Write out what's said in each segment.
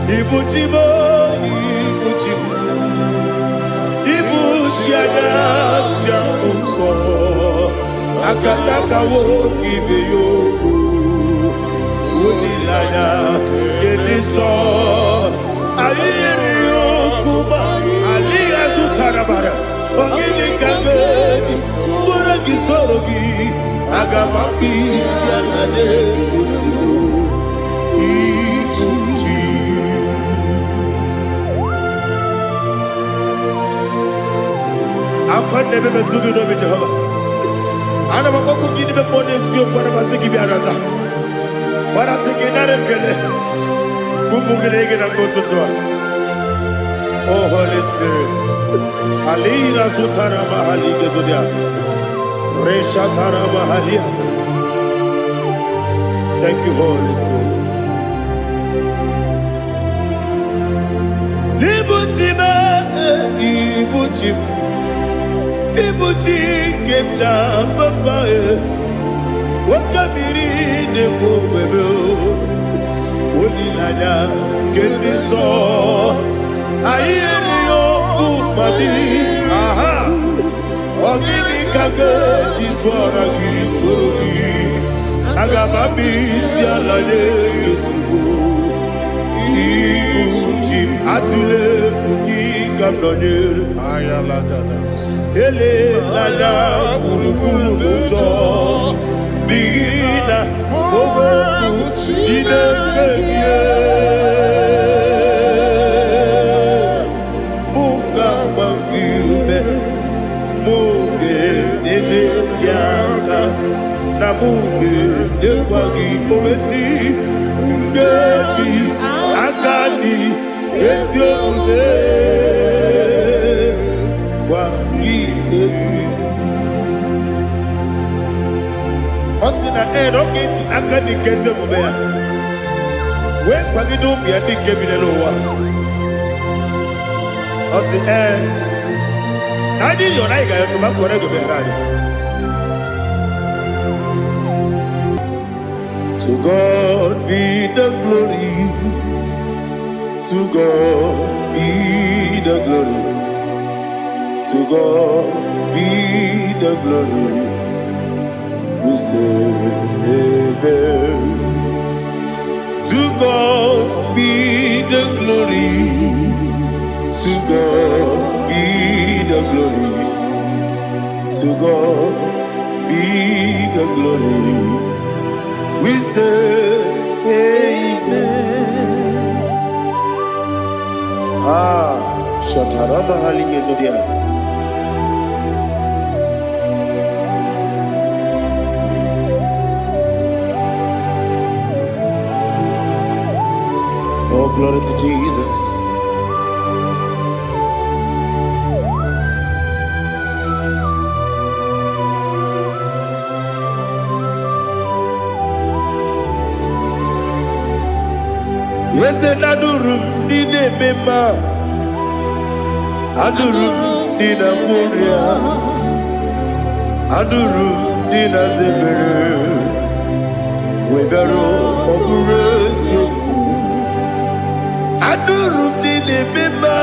Ibuchimo, Ibuchimo, Ibuchiana, Jamuso, Akataka woki beyoku, Unilana, Gediso, Ayiriokuba, Aliya Zutarabara, Ogini Kagedi, Turagi Sorogi, Agamapi, Sianane, Usibu, Ibuchi. I can't never be too good over Jehovah. I never go give the bonus you for a Masiki Biarata. But I think another killer. Kumugregin and go to Tua. Oh, Holy Spirit. Alina Sutana Mahali Gezodia. Reshatana Mahalia. Thank you, Holy Spirit. Ibuchima, Ibuchim. Ibuchi kemta papa wakamiri ne bobebe onilanya kendiso ayeni okumani aha ogini kage jitwara gisorogi agamabi sialale yesugo Ibuchi atule bugi kamdonyer ayalagada ele lada buruburu muto bigina oboku jinekeye munga bangiume munge nene yaka na munge nekwagi omesi ngeji akani esiomude kwa Osina roketi akani keze mubea. We kwagido mi adi kebine lowa. Osi nadi yona iga yotu makore go berani. To God be the glory. To God be the glory. To God be the glory. We say amen. To God be the glory. To God be the glory. To God be the glory. We say amen. Shataraba hali yezodia. Oh, glory to Jesus. Yes, and Adurum Dina Mema Adurum Dina Moria Adurum Dina Zebere Webero Operation Adurum Dina Mema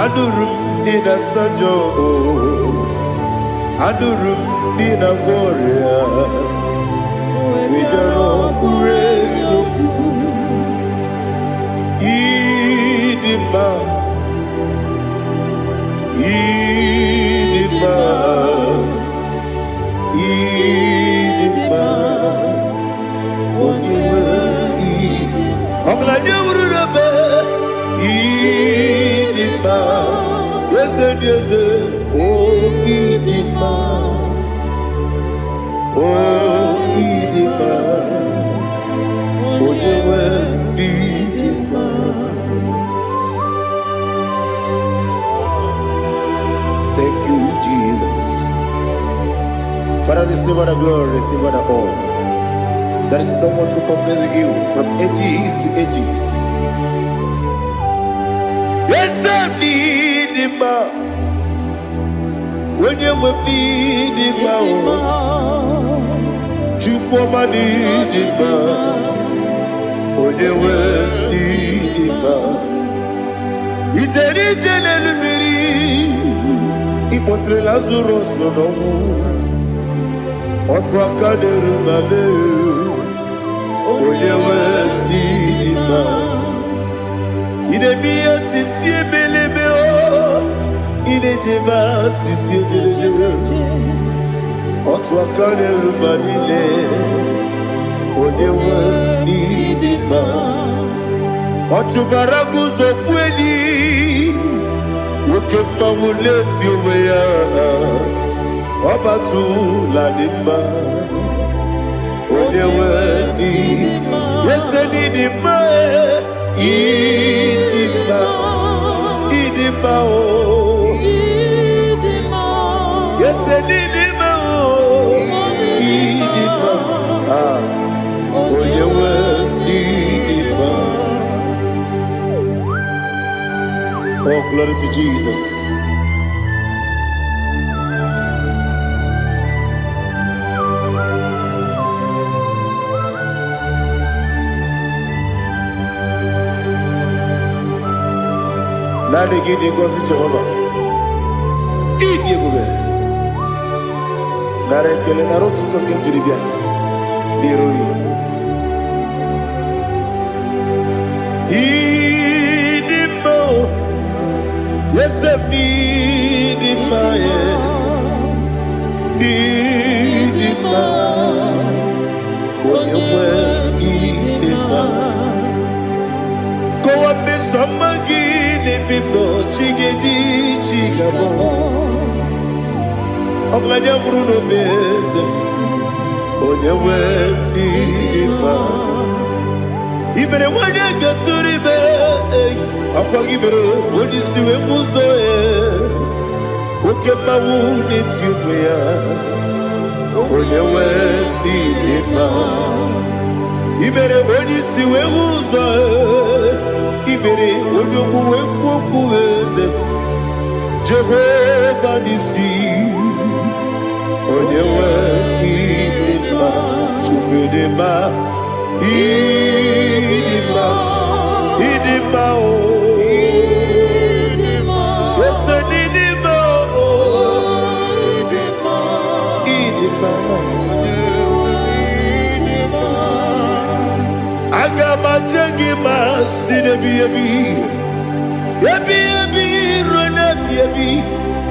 Adurum Dina Sanjo Adurum Dina Moria Webero Operation Idima, Idima, Idima, Idima, yes, oh Idima, oh Idima, Idima. Thank you, Jesus. Father, receive all the glory, receive all the honor. There is no one to compare with you from ages to ages. Yes, I need him. When you will need him, you come and need him. When you will. Ijenelumiri Ipotre Lazaro sonomu Otwaka derumale Oyewe didima Idemiya sisi belebeo Idejeba sisi ojelejebe Otwaka derumalile Oyewe didima Otubaragu zokweni Wokemba muleti oweya Obatu ladima Oyewe didima Yese didima Idima Idima o Yese didima o Idima Oyewe didima. Oh, glory to Jesus. Now they give the gospel to Jehovah. Eat the good. Now they tell you to talk to the bien. Yes, I need in my need in my when you were need in my go up me some again in Bibo Chiggy Chigabo Oglania Bruno Bez when you were need in my even when you get to the bed Apagibero, when you see a muso, okay, my wound it's you, when you went in Ibere, when you see a muso, Ibere, when you go and Jehovah, you see, when you went in Chukudema, Idima, Agama jagima sinebi ebi rona bi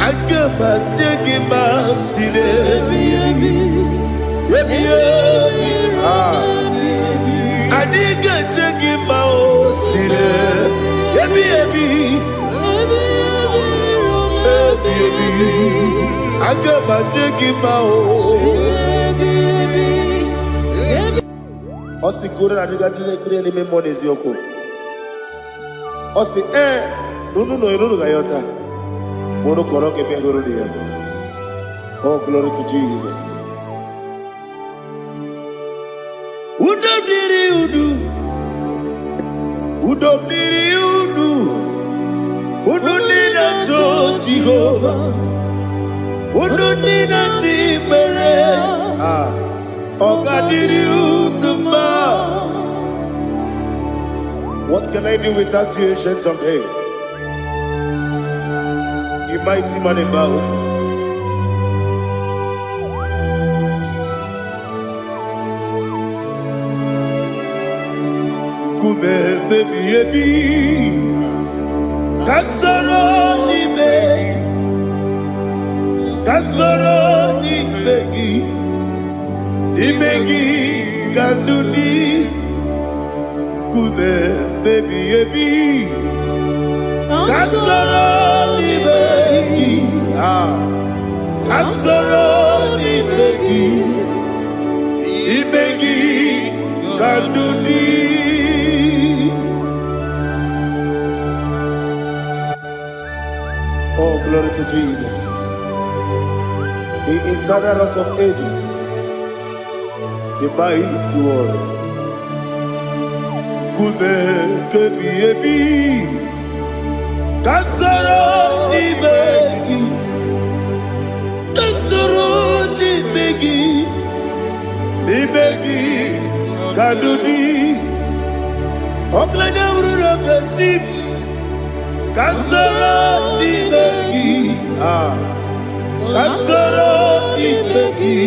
agama jagima sinebi ebi adiga jagima o sine ebi agama jagima o Osi gora na diga dire me monezi yoko. Osi nunu no iruru gayota. Mono koroke me goro dia. Oh, glory to Jesus. Udobdiri udu. Udunina to Jehovah. Udunina tibere. What can I do without you, ancient of days? You mighty man about. Kume baby Kasoro ni begi Imegi kandudi Kume baby Kasoro ni begi Kasoro ni begi Imegi kandudi Oh, glory to Jesus, the eternal rock of ages, the mighty one. Kume kebi kasoro ni begi kadudi oklanya urura beti Kasoro Nimegi. Kasoro Nimegi.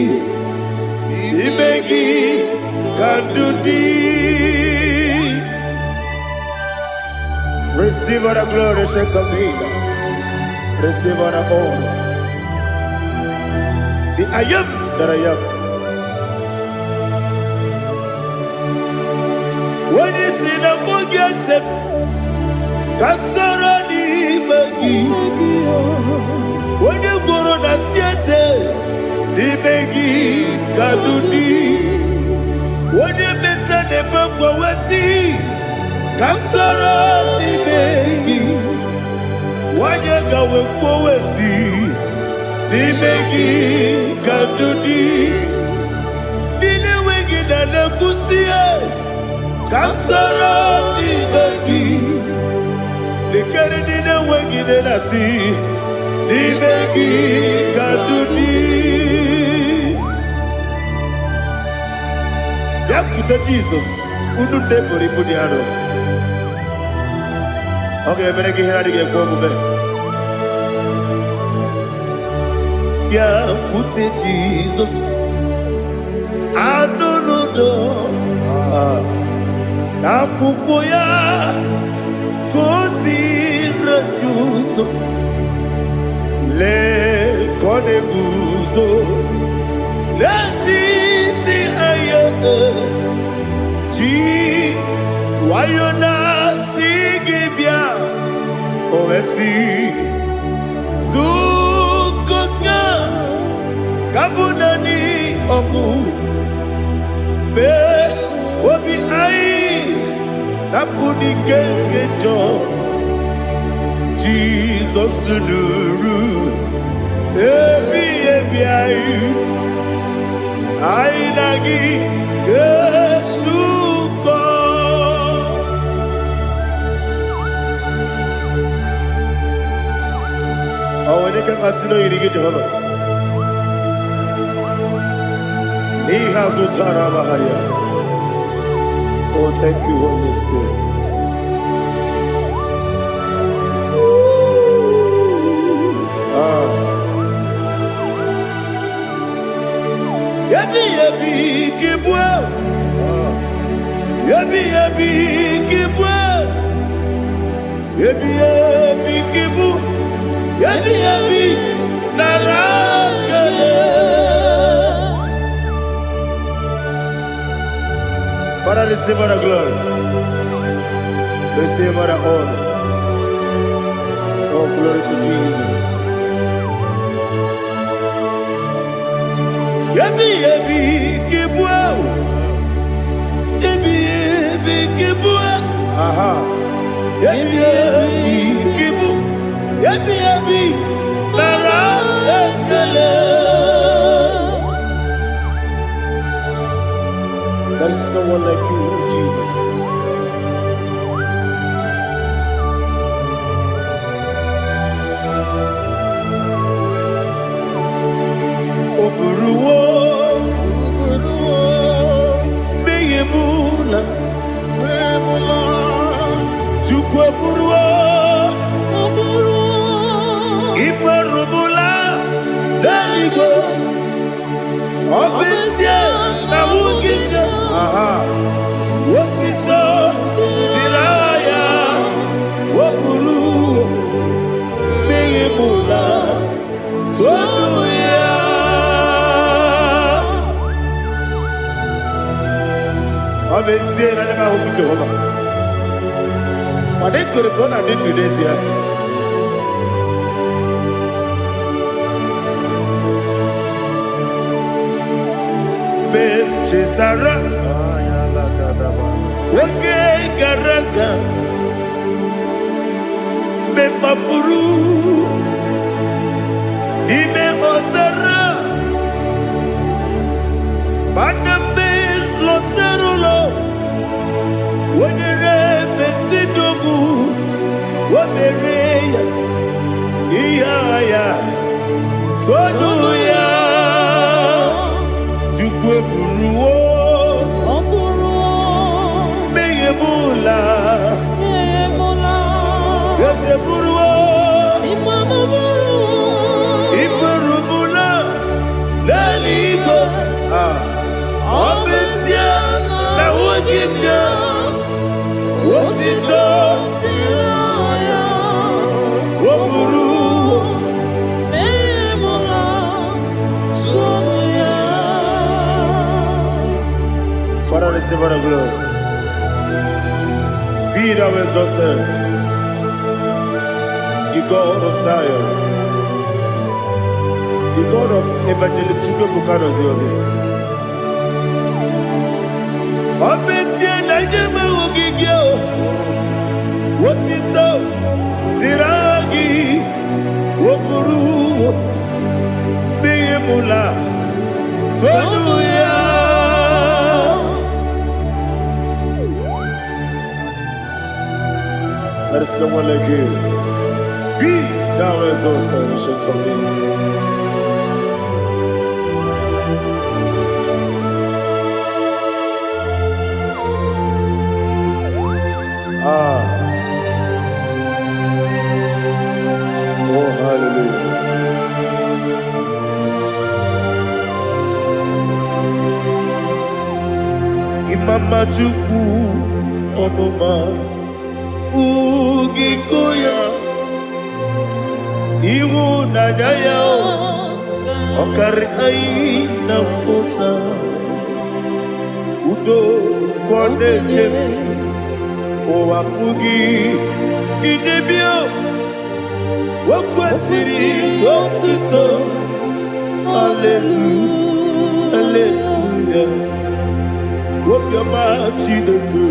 Nimegi Kandudi. Receive all the glory, shake of Jesus. Receive all the honor. The I am that I am. When you see the book, yes, Kasoro Nimegi. When you go on the CS, Nimegi Kandudi. When you mention the book, we see. Kasoro Nimegi. Wanyega wekowesi Nimegi Kandudi. Nine wegi na nekusie Kasoro Nimegi. Nikeri nine wegi na nasi Nimegi Kandudi. Yakuta Jesus Ununde poripudiano. Okay, I'm going to get Jesus. I don't know. Nakukoya kosi renuso le koneguzo le titi ayane ji wayona sigibia oesi sukoka kabunani oku be obi ai napuni kenkejo Jesus nuru ebi ai nagi Yesuko. Oh, when you can masino yirige Jehovah. He has utara baharia. Oh, thank you, Holy Spirit. Yabi kibwa. Yabi kibwa. Yabi kibu. Yabi narakale. Father, receive our glory. Receive our honor. Oh, glory to Jesus. Yabi kibwa. Yabi kibwa. Aha. Yabi kibu. Yabi narakale. There is no one like you, Jesus. Oburuwo, meyemula, chukwe buruwo, imarumula, leligo, obesia na wuginde. Aha, wotito, diraya, wopuru, meyemula, tonuya. Obesia na nema huku Jehovah. But they could have done and did today's year. Chetara, wage garaka, me mafuru, ime osara, banambe loterulo, wenere mesidobu, wamereya, iya tonuya. Jukwe buruwo, meyemula, yese buruwa iburubula laligo obesia na wogibya wotito woburu Father, receive our glory. Be thou exalted, the God of Zion, the God of Evangelist Chico Bukano Ziobi. Obesia na nyama wogigyo, wotito diragi, woburu, biyemula, tonuya. Let us come one like you. Be thou exalted, ancient of days. Oh, hallelujah. Imama Chukwu Onoma Ugikoya Iwu Nadaya Okari Aina Mota Udo Kondeye Owapugi Idebio Wakwasiri Wakito Hallelujah Hallelujah Wopiama Chideku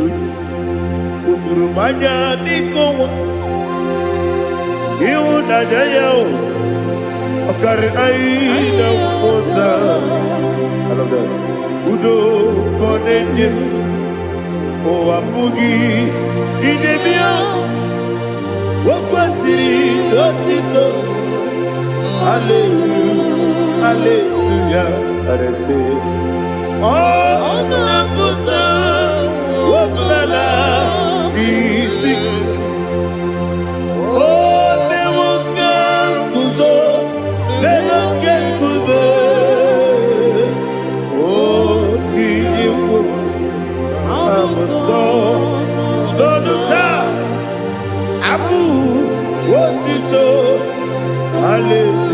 Udurumanya Nikowa Iwu Nadaya Okari Aina Mota I love that Udo Kondeye Owapugi Idebio Wakwasiri Otito Hallelujah Hallelujah And I say Oh Nabuta Wapala Biti Oh Mewoka Kuzo Leloke Kube Oh Tiyiwu Amason Loduta Abu Wotito Hallelujah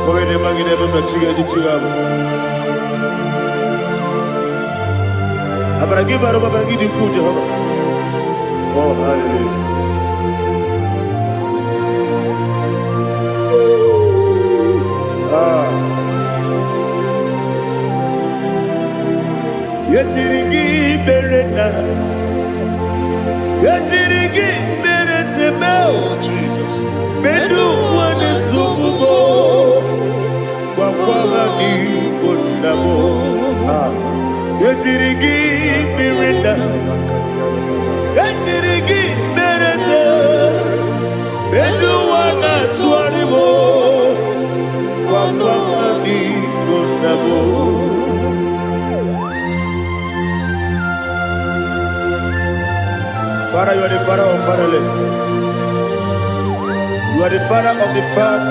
Koine magine baba chiga chiga Abaragi baro babaragi diku Jehovah Oh hallelujah Yatirigi berena Yatirigi beresebel Bedu wane sukubo Kwa ni kundabo Yatirigi berena Yatirigi berese Bedu wana tuaribo Kwa ni kundabo Father, you are the father of fatherless. You are the father of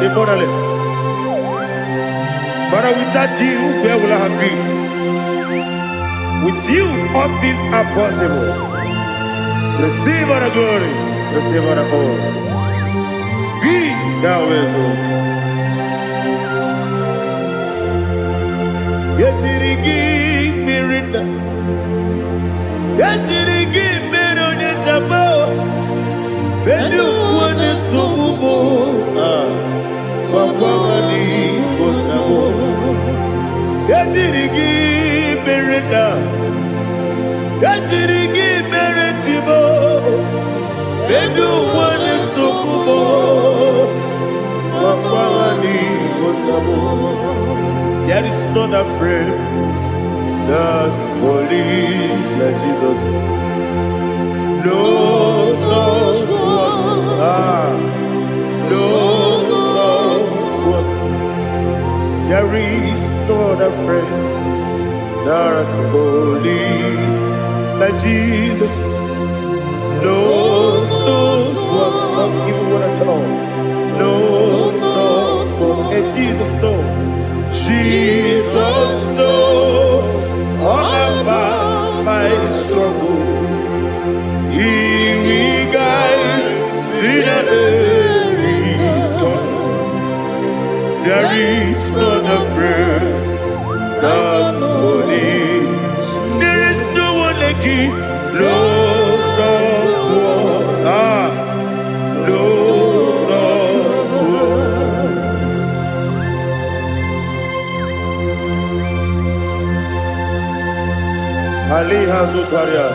the motherless. Father, without you, where will I have been? With you, all things are possible. Receive our glory, receive our honor. Be thou exalted. Yetirigi mirina, yetirigi mirone jabo. Bedu wane sumubo, Wawani bonamo. Yetirigi mirina, yetirigi miretibo. Bedu wane sumubo, Wawani bonamo. There is not a friend that's holy like Jesus. No, not one. No, not one. There is no other friend There is holy like Jesus. No, not even one at all. No, and Jesus, no. Jesus, no. All about my struggle. He will guide me. There is none afraid. That's holy. There is no one like him. Lord, Ali Hazutaria.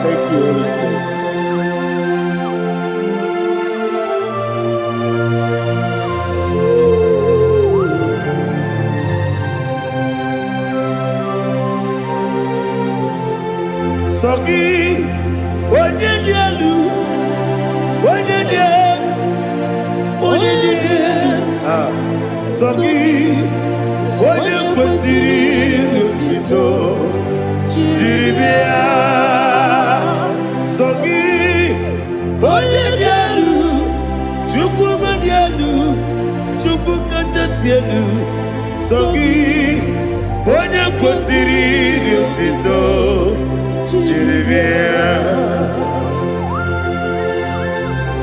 Thank you, Holy Spirit. Sogi, onye dielu, Sogi, onye kwesịrị otuto, jiri bịa. Sogi, onye dielu, Chukwu dielu, Chukwu kachasị elu. Sogi, onye kwesịrị otuto, jiri bịa.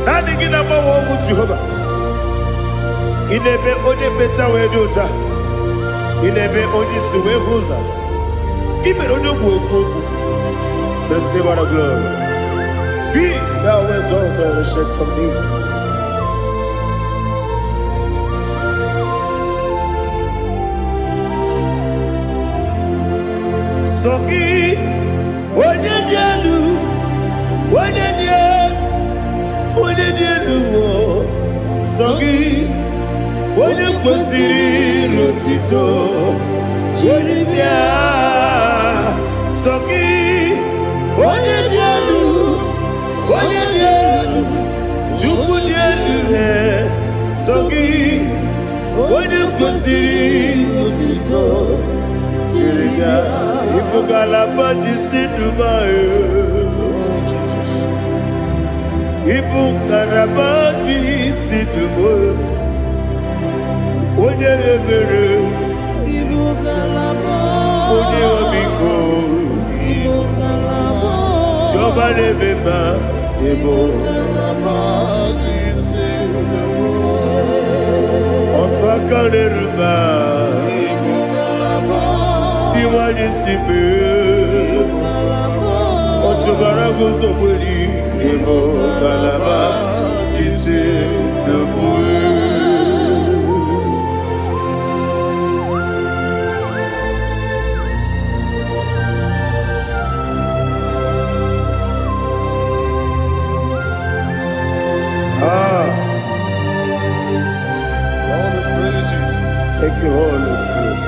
Naanị gị na-agbanwe ọnwụ Jehova. Ị na-eme onye meta wee dị ụta. Ị na-eme onye isi wee hụ ụzọ. Ị mere onye ogbu okwu okwu. Receive our glory. Be thou exalted and shake of me. Sogi, onye dị elu, onye dị elu, Sogi, onye kwesịrị otuto, jiri bịa. Sogi, onye dị elu, Chukwu dị elu. Sogi, onye kwesịrị otuto, jiri bịa. Ibu galaba jisi dumae. Ibu galaba jisi dumae. Onye ebere. Ibu galaba. Onye omiko. Ibu galaba. Jọba nebeba. Ibu galaba jisi dumae. Otu aka neruba. Iwani sibe, otubara gozobeli, emo galaba, jise debue. Thank you, Holy Spirit.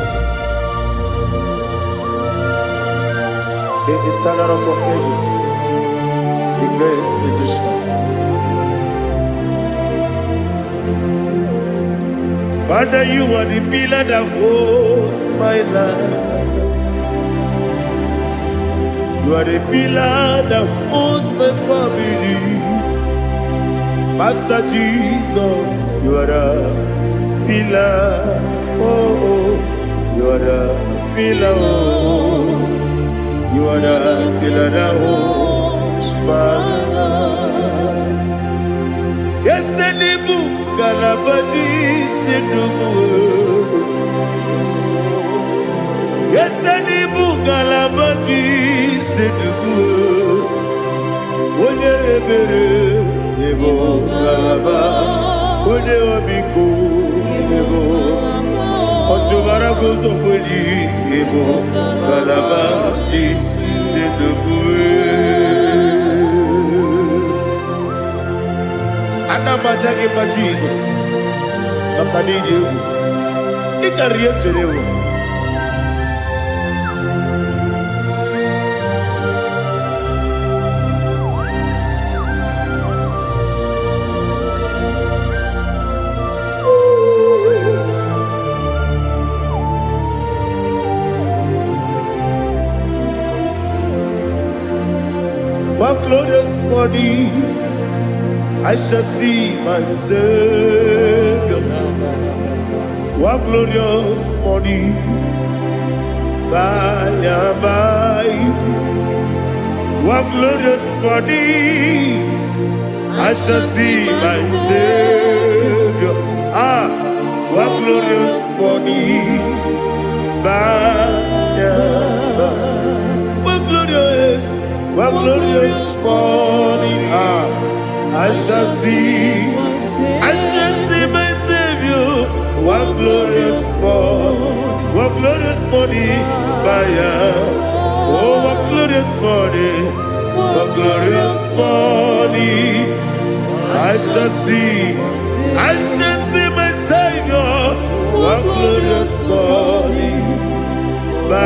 The eternal rock of ages, the great physician. Father, you are the pillar that holds my life. You are the pillar that holds my family. Master Jesus, you are the pillar. Oh, you are the pillar. Oh. You are the pillar that holds my life. Yes, Enibu Galabati Sidubu. Yes, Enibu Galabati Sidubu. Onye ebere, Ebo Galaba. Onye obiku, Ebo. Otubara gozobeli, Ebo Galaba. C'est debout. Anamajage ma Jesus. Nakanije. Ikariyeterewo. glorious morning, I shall see my Savior. What glorious morning, by and by. What glorious morning, I shall see my Savior. Ah, what glorious morning, by and by. What glorious morning, ah, I shall see my Savior. What glorious morning, by oh, what glorious morning, I shall see my Savior. What glorious morning, by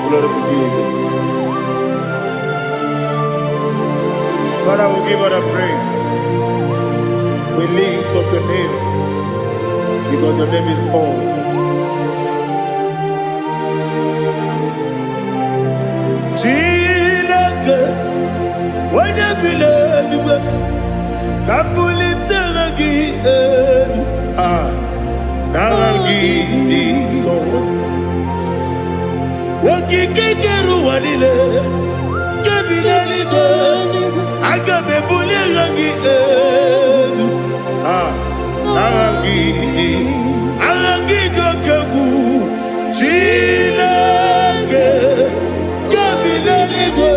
glory to Jesus. Father, we give all the praise. We lift up your name because your name is awesome. Chilake, when you believe, Kabuli Telagi, Naragi, so. Wakikekeru wanile, kebilaligo, agabe bulirangi arangi dokeku, chilake, kebilaligo,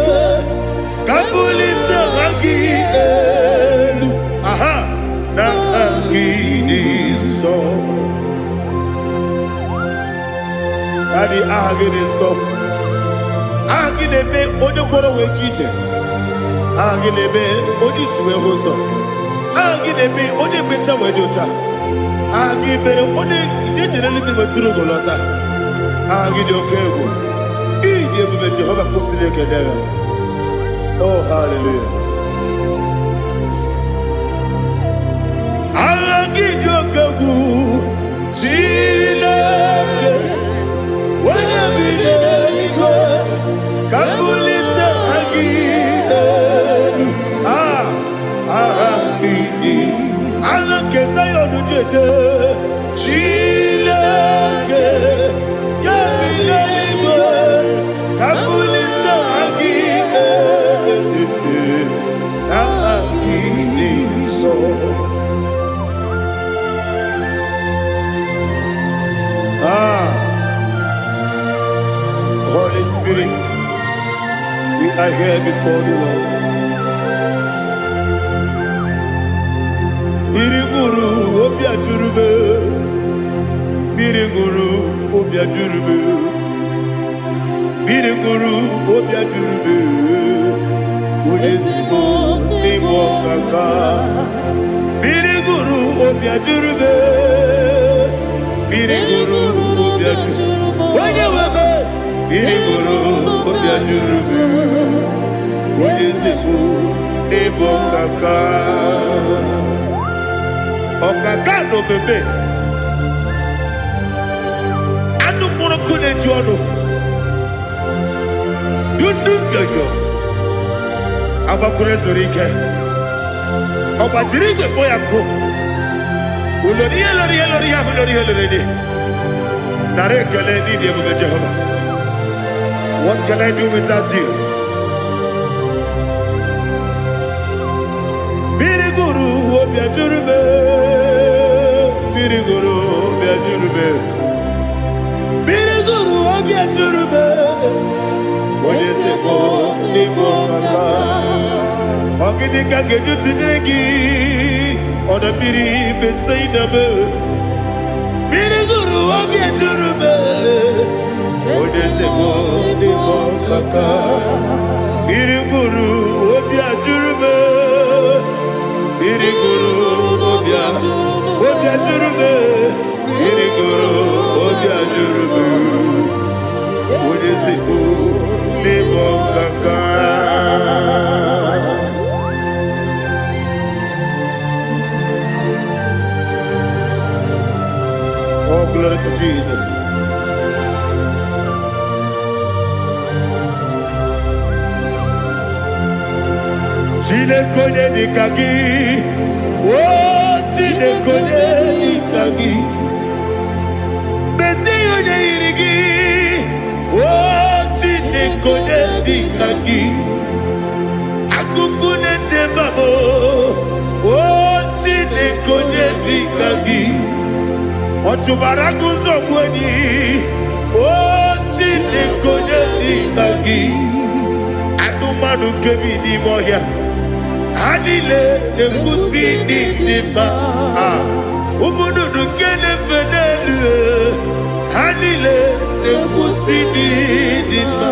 kabulita rangi narangi so. Daddy, agide so. Agide be odoboro we chiche. Agide be odisuwe hoso. Agide be ode beta we dota. Agide be ode ijejele ni weturu golota. Agide okego. Ide be Jehovah kosile kedera. Oh, hallelujah. Agide okego. Chileke. When you be there, Kabulita again. Agidi. Alakesayo nujeje. Chileke. Kabilaligo. Kabulita again. Agidi so. Holy Spirit, we are here before you, Lord. Biriguru obia jurube, biriguru obia jurube, biriguru obia jurube. Udesibo ni mokaka, biriguru obia jurube, biriguru obia jurube. Wanyewebe. Biriguru obia jurube, udesibo ni mokaka. Okaka no bebe. Anu mono kune juano. Yundu yoyo. Abakure zorike. Obajirige boyako. Ulori. Nare kele ni diye Jehovah. What can I do without you? Biriguru obia jurube, biriguru obia jurube, biriguru obia jurube. Odesibo ni mokaka, ogini kangeju tinegi, oda biri beseinabe. Biriguru obia jurube, odesibo ni mokaka, biriguru obia jurube. Biriguru obia jurube, biriguru obia jurube. Udesibo ni mokaka. Oh, glory to Jesus. Chineke dịka gị, oh Chineke dịka gị, Mesia onye yiri gị, oh Chineke dịka gị, akụkụ na-echebe m, oh Chineke dịka gị, ọchụbara guzo gwenyi, oh Chineke dịka gị, anụmanụ nke bi n'ime ọhịa. Hanile negusi nidima, umunudu kene fenelu. Hanile negusi nidima.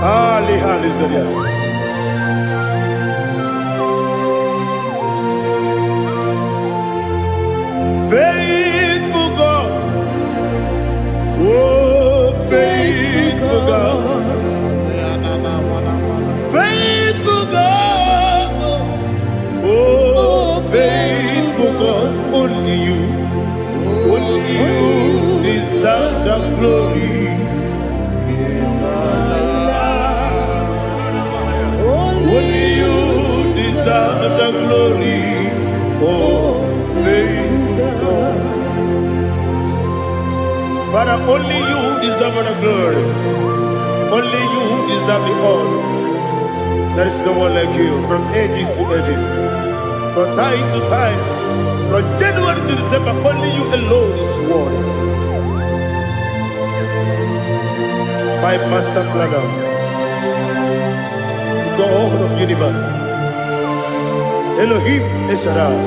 Ali halizeria. Faithful God, oh faithful God, faithful God, oh faithful God, only you deserve the glory. Only you deserve the glory, oh faithful God. Father, only you deserve the glory. Only you deserve the honor. There is no one like you, from ages to ages, from time to time, from January to December. Only you alone is worthy. My master planner, the God of the universe, Elohim Eshadai.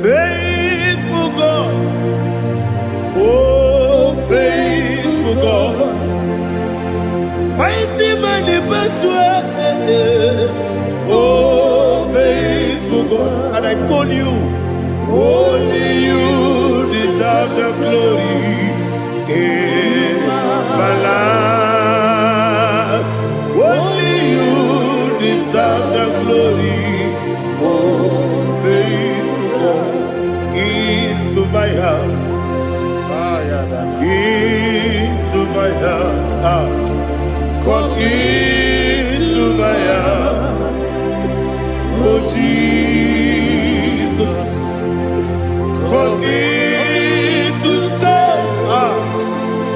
Faithful God, oh faithful God, mighty man in battle, oh faithful God, and I call you, only you deserve the glory in my life, only you deserve the glory, oh faithful God. Into my heart, into my heart, come into my heart, oh Jesus, come in to stay,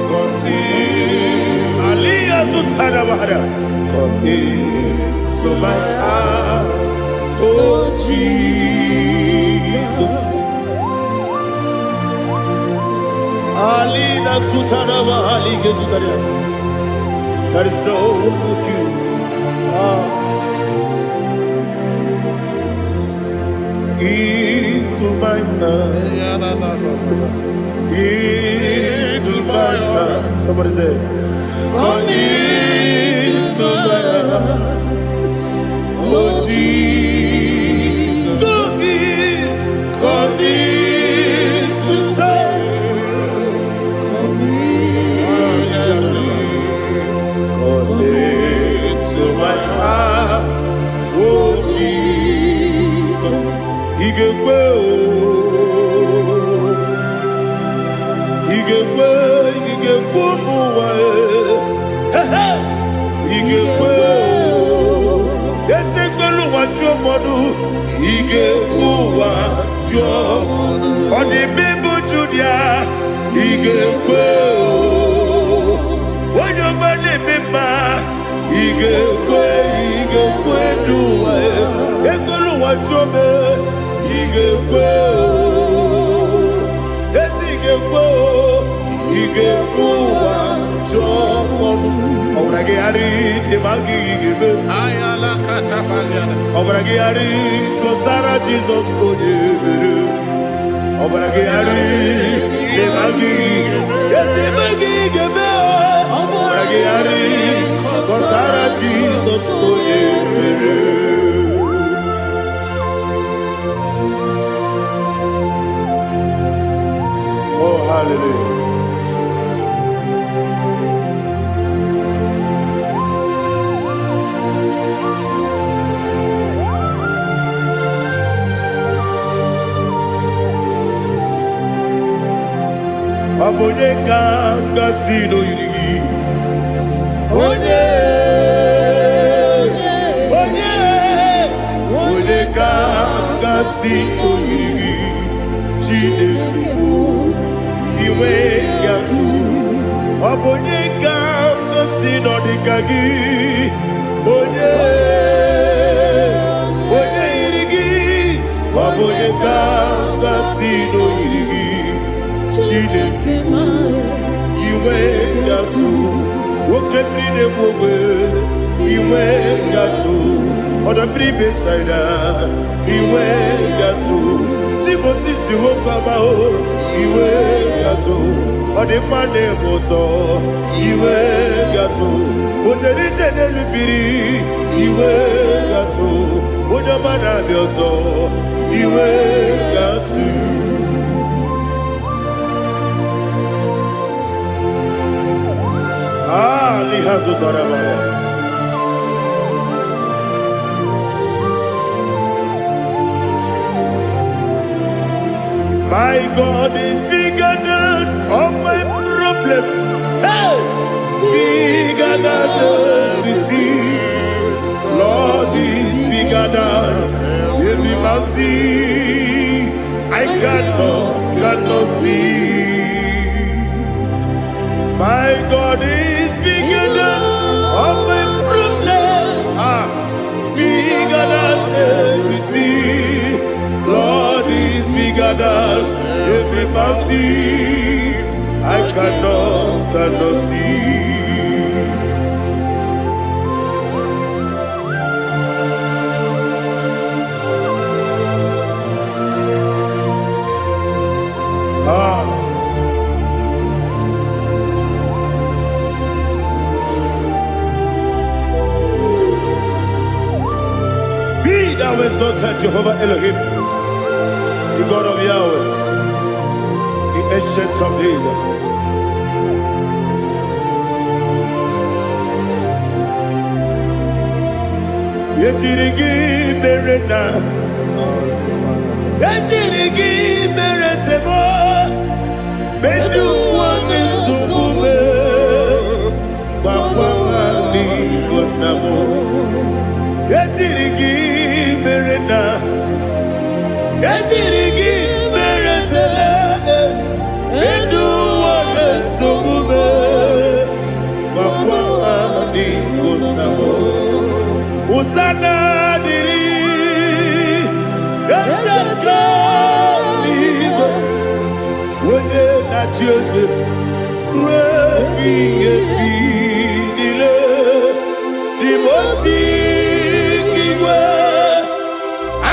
come in, Aliyah Zutanabara, come into my heart, oh Jesus. Alina Sutanaba Alige Sutaria. There is no one like you. Into my heart. Into my heart. Somebody say, come into my heart. Oh Jesus. Come in to stay. To my heart, oh Jesus, Igekwe, muwa, Igekwe, Esegbelu wajo modu, Igekwe wajo, Odi bibu Judia, Igekwe, Wanyobane mema. Igekwe duwa, Egolu wajome, Igekwe, Igekwe wajome. Obrage ari demagi igebe. Ayala katapaliana. Obrage ari kosara Jesus onyebere. Obrage ari demagi igebe. Obrage ari kosara Jesus onyebere. Oh hallelujah. onye ka ngasị n'oyiri onye ka ngasị n'oyiri Chineke bụ iwe gatụ ọ bụ onye ka ngasị n'ọdịka gị onye yiri gị ọ bụ onye ka ngasị n'oyiri gị Chineke bụ iwe gatụ nwoke mmiri na-egbu ogbe iwe gatụ ọdọmmiri besaida iwe gatụ Timosisi nwoke amahụ iwe gatụ ọdịmma na-eme ụtọ iwe gatụ ojerije n'elu mmiri iwe gatụ onye ọma na-abịa ọzọ iwe gatụ My God is bigger than all my problem. Hey, bigger than everything. Lord is bigger than every mountain I cannot see. My God is bigger than all my problems. Bigger than everything. Lord is bigger than every mountain I cannot see. Be thou exalted, Jehovah Elohim, the God of Yahweh, the ancient of days. Yetirigi merena, yetirigi meresemo, bedu wane sumume, bakwani gonamo. Yetirigi merena, yetirigi meresele, bedu wane sumume, bakwani gonamo. Usana diri, esaka ligo, wone na Joseph, repi nile, di mosi kiwe,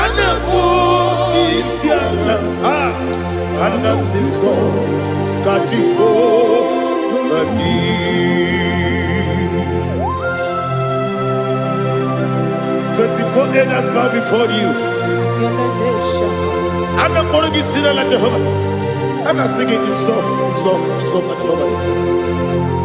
anamu isiana, anasiso katiko mani. 24 elders bow before you. I'm not going to be singing like Jehovah. I'm not singing this song like Jehovah.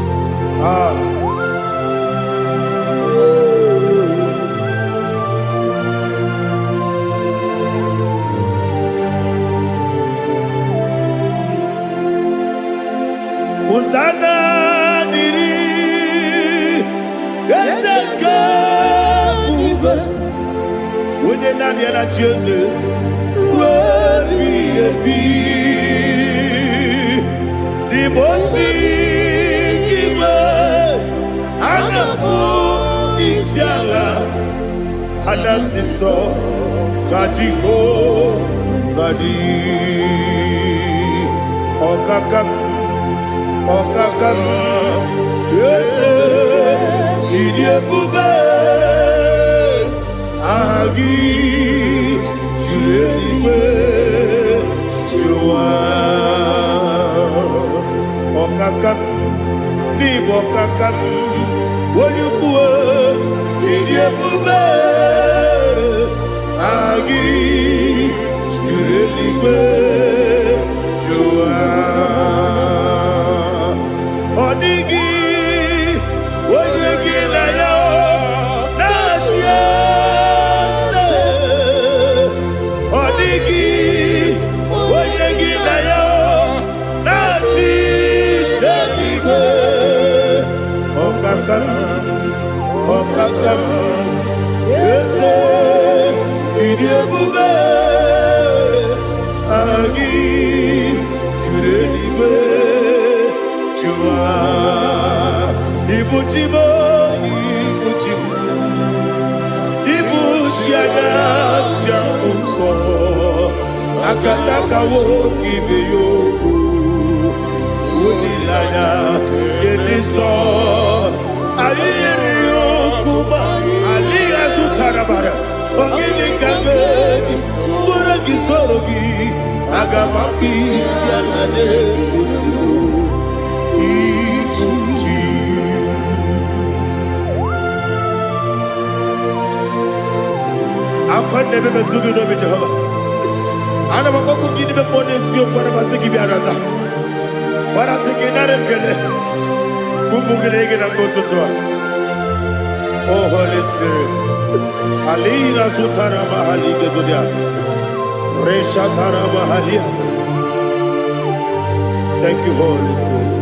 Hosanna diri, Ezeka. When you're not here at Jesus, the most giver, and the moon is yala, and the siso, Kajiho, Vadi, Okakam, yes, Idiot Bube. Agi julewe joa okakam ni bokakam wonyukwe idiebube agi julewe joa odigi wonyegi na yo natie Odigi, Oyegi na yo, Nachi. Okakam Ese Idiabube Agi Kureliwe Jua Ibujibo Ibujibo Ibujiana Jamso Akataka wo give yoku Unilaya Gediso Ayeri yokuba Aliya Zutarabara Ogini kagedi Turagi sorogi Agamapi Sianane Kusibu Ibuji Akwande bebe tugi no be Jehovah Ana makoku gini be ponesio kwa na basiki bi arata. Bara teke na rekele. Kumbugirege na ngototwa. Oh Holy Spirit. Alina sutara mahali gezodia. Reshatara mahali. Thank you, Holy Spirit.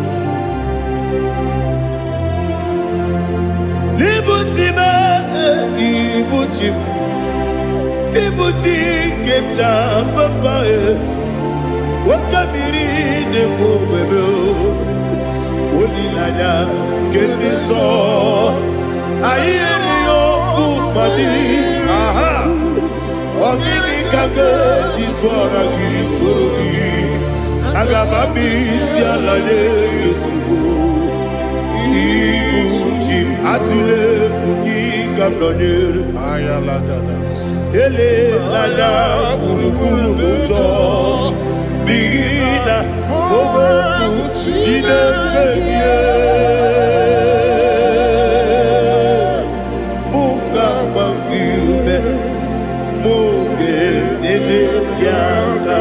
Libutime, ibutime. Ibuti kemta papa wakamiri de bobebe onilanya kemiso ayeri okumani aha ogini kage titwara gisogi agamabi sialale yesugo ibuti atule bugi kamdonir ayalagada Ele lala buruburu muto Bigina Boboku Jine kenye Munga bangiume Munge nene yaka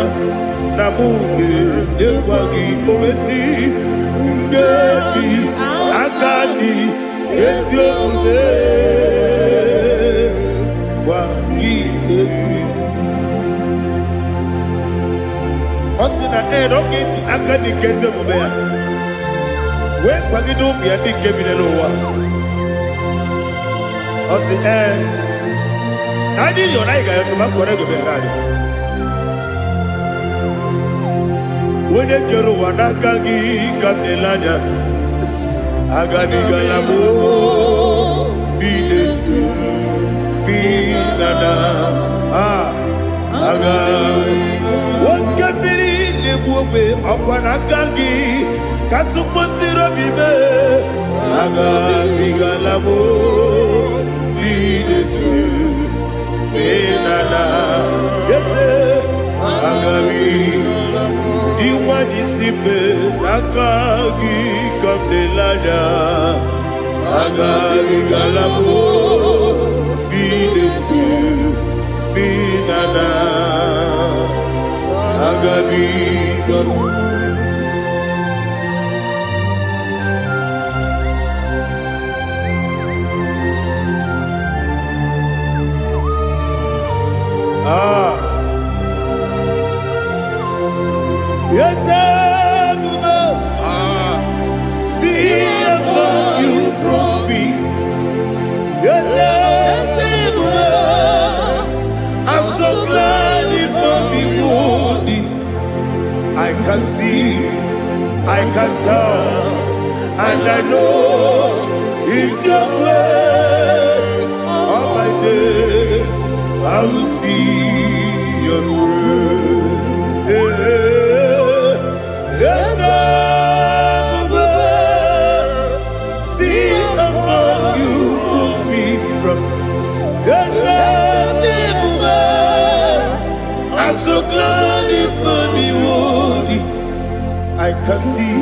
Na munge nekwagi omesi Ngeji akani Esyo mune Osina rogeji akani kese mubea we kwagido bia di kebinelo wa osi nani yo naiga yo tuma korego be rari wone kero wanakagi kamelanya agani galamo biletu binana aga wakabiri nebuwe akwana kangi katuposiro bibe aga bigalamo biletu binana yese aga diwani sipe nakagi kamdelanya aga bigalamo biletu binana agabi galu yes see if you brought me yes I'm so glad if I'm wounded. I can see, I can tell, and I know it's your grace. On my day, I will see your grace. Yes, see among you puts me from. Yes, I'm so glad if I'm worthy. I can see,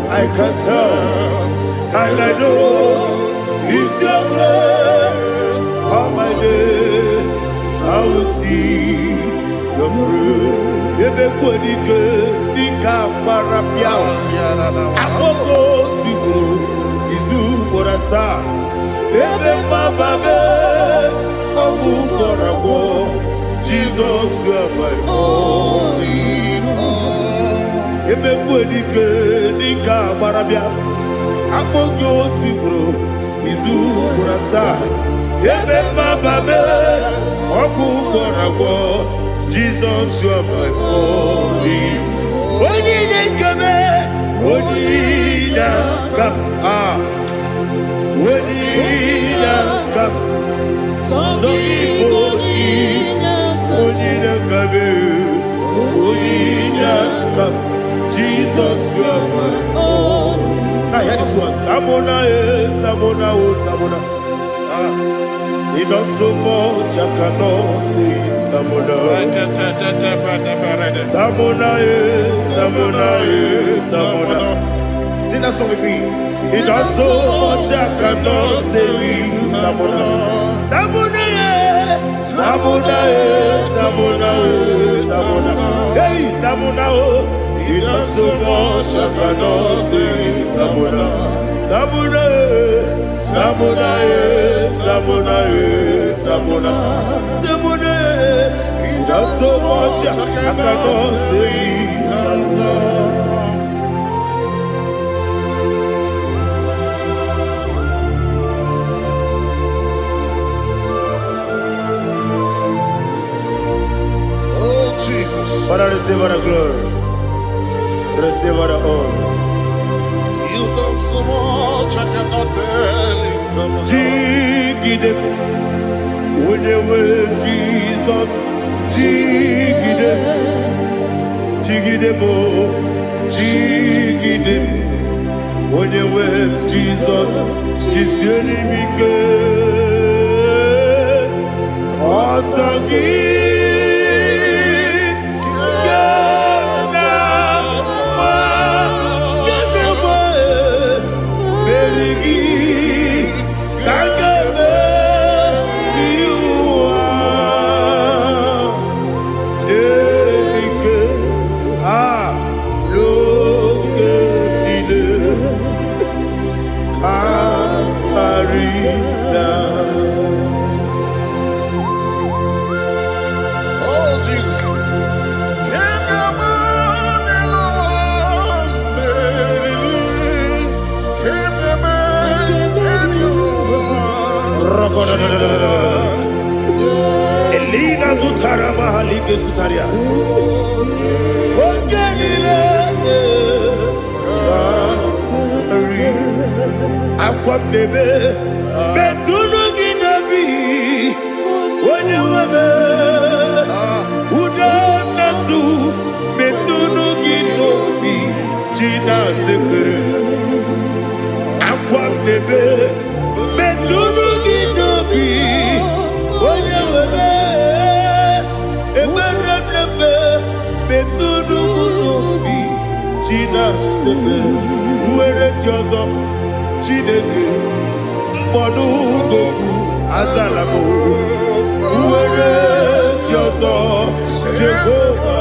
I can tell, and I know it's your grace. On my day, I will see your grace. Ebe kwenike, nika marapia. Amoko tibu, izu morasa. Ebe mababe, obu korawo. Jesus, you are my only home. Ebe kwenike nika marabia. akpọgị otu ugboro izu ugboro asaa ebe mmababe ọgwụ gwọrọ agwọ Jizọs ọbụbọri onye na-ekebe onye na-aka onye na-aka sọ Igbo onye na-akabe onye na-aka Jizọs ọbụbọri. Now hear this one. Tamona, Tamona, Tamona. He does so much, I cannot say it. Tamona, Tamona, Tamona, Tamona. Sing that song with me. He does so much, I cannot say it. Tamona, Tamona, Tamona, Tamona, Tamona. Hey, Tamona, he does so much, I cannot say it. Tamona, Tamona, Tamona, Tamona, Tamona, Tamona. He does so much, I cannot say it. Tamona. Oh, Jesus. Father, receive all the glory. Receive all the honor. You done so much, I cannot tell it. Jigide, when you were Jesus, Jigide, Jigide bo, Jigide, when you were Jesus, Jisyenimike, Asagi. Elina Zutara Mahalike Zutaria. Ogenile Aqua bebe Betunu Ginabi Onye webe Uda Nasu Betunu Ginobi Jina Zekere Aqua bebe Betunu Ginobi Onye webe Eberebe Betunu Ginobi Jina Zekere Uwere Tiozo Chineke mkpọdụ goku azalabo uwere Jiozo Jehova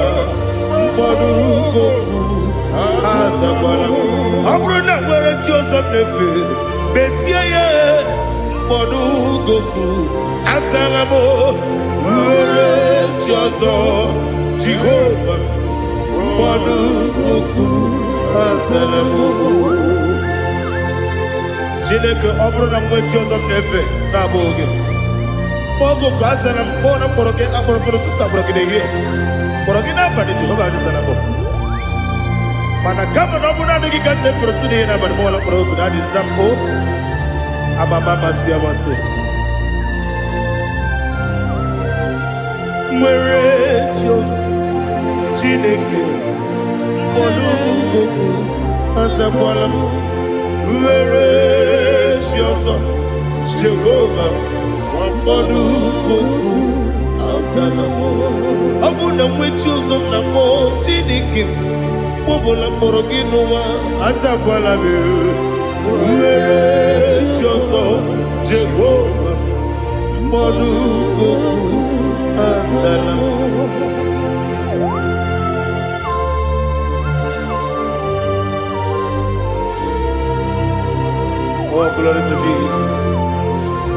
mkpọdụ goku azakwala ọ bụrụ na nwere Jiozo nefe besie ya mkpọdụ goku azalabo uwere Jiozo Jehova mkpọdụ goku azalabo. Chineke ọ bụrụ na mgbe Jiozo na-efe na-abụ oge ogo ka a sara mkpọ na mkpọrọ gị akpọrọ mkpọrọ tụta mkpọrọ gị n'ehihie mkpọrọ gị n'abalị Jehova adịzara bụ mana kama na ọ bụrụ na adịghị ka nne fere tụ n'ihe n'abalị mụọla mkpọrọ oku na adịza mpụ amama amasị amasị nwere Jiozo Chineke mkpọrọ oku azakwala m nwere Jiozo Jehova mkpọrọ oku azala m ọ bụ na nwe Jiozo na mmụọ Chineke mkpọbụla mkpọrọ gị n'ụwa azakwala m nwere Jiozo Jehova mkpọrọ oku azala m. Oh, glory to Jesus.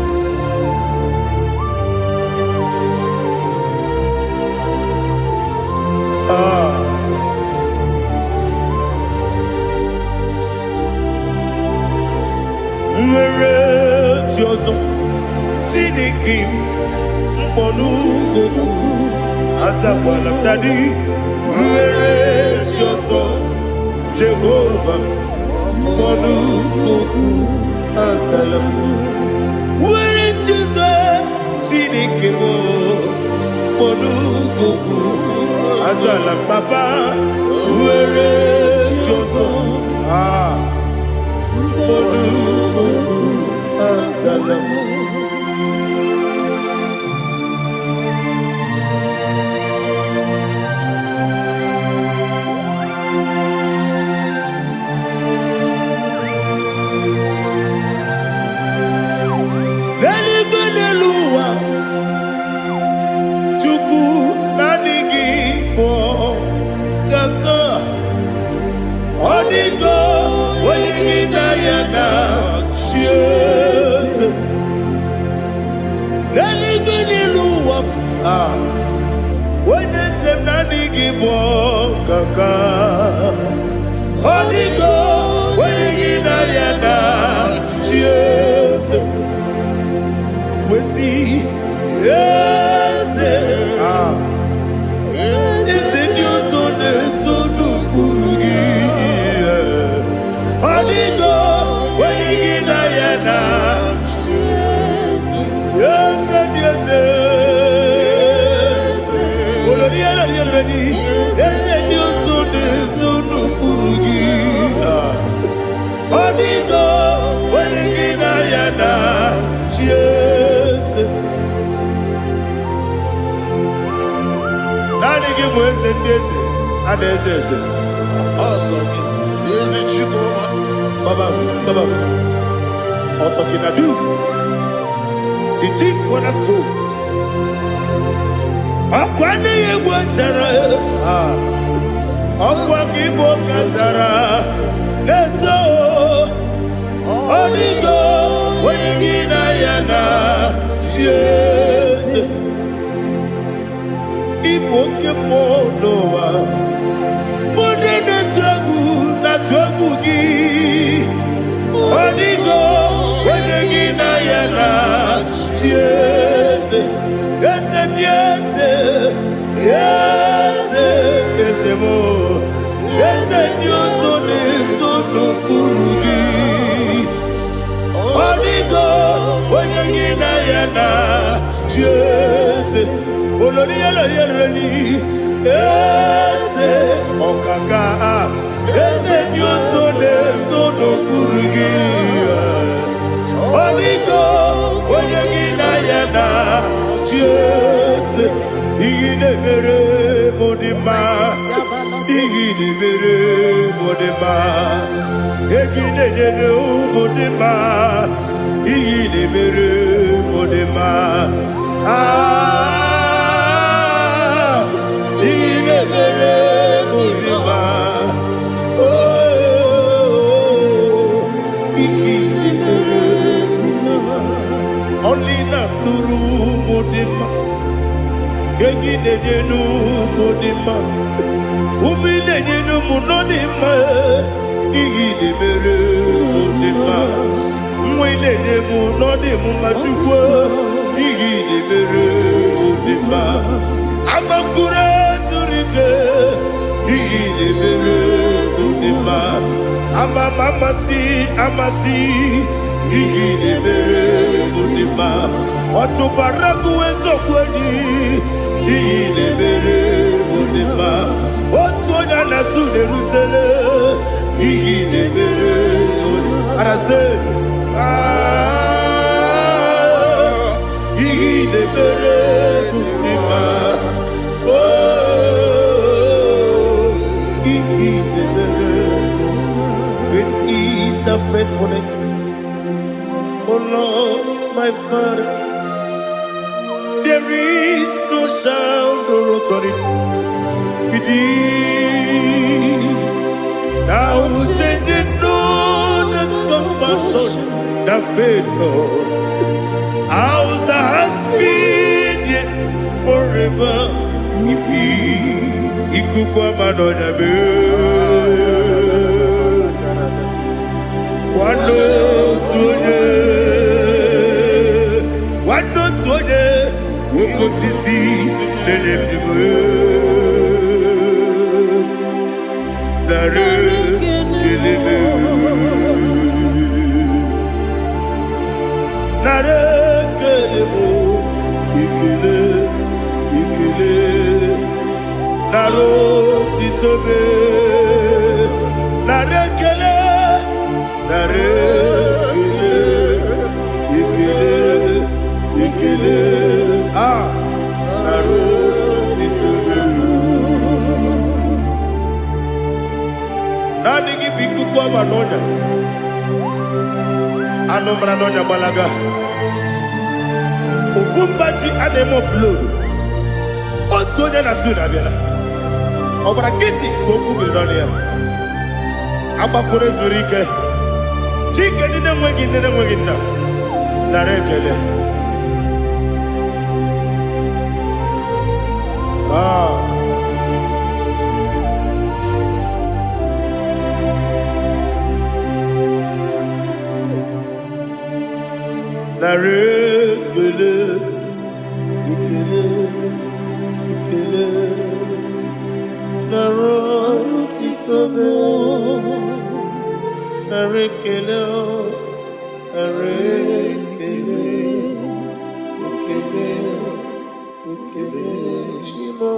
chioso Chinikim Mponukuku Asakwala Dadi Were chioso Jehovah Mponukuku Asalam Were chioso Chinikim Mponukuku Asalam Papa Were chioso Mponukuku Asalam Chuku nanigi po kaka Odigo waligi na yana cheers Naligo niluwa Wenesem nanigi po kaka Odigo waligi na yana cheers We see yes is it your son Urugi Odigo Wenigi Diana Yes yes Oloria yes it your son Urugi Odigo Wenigi Diana cheers Nani give us and this and this is awesome. Is it you, Baba Otokinadu the chief cornerstone Akwani Yewatara Akwagibo Katara Leto Odigo Wenigina Yana Jesus Ipokemonowa Modena Tragu na Tragugi Odigo Wenegina Yana Yes Yes Yes Yes Yes Mo Yes Dios Sono Urugi Odigo Wenegina Yana Yes Oloria ese okaka ese nyoso sono kurugi Odigo Wenegina Yana Jese Igide mere modima Igide mere modima Egide nene modima Igide mere modima Only na duru modima Gegine nu modima Umine nu munodima Igide mere modima Mwine mu nodimu machukwa Igide mere modima Amakure surike Igide mere modima Amasi Igide mere modima Otubaraku ezokweni Igide mere modima Otonya nasude rutele Igide mere modima Arase Igide mere modima Igide mere Great is the faithfulness Oh Lord, my Father, there is no sound or authority. Now changing no that compassion, that faith not. Ours that has been yet forever. Ikukwa madonya be. Wando tuye. kosisi nenebdiwe nare kelebe nare kelebo ikele ikele naro titobe nare kele nare kele ikele ikele naro titobe nani gibiku kwa manonya anomra nonya balaga ufumbaji anemo flood otonya na suna bela obra kiti goku bedonia abakure zurike chike nine mwegi na narekele narekele ikele ikele narotitobe narekele narekele ikele ikele shimo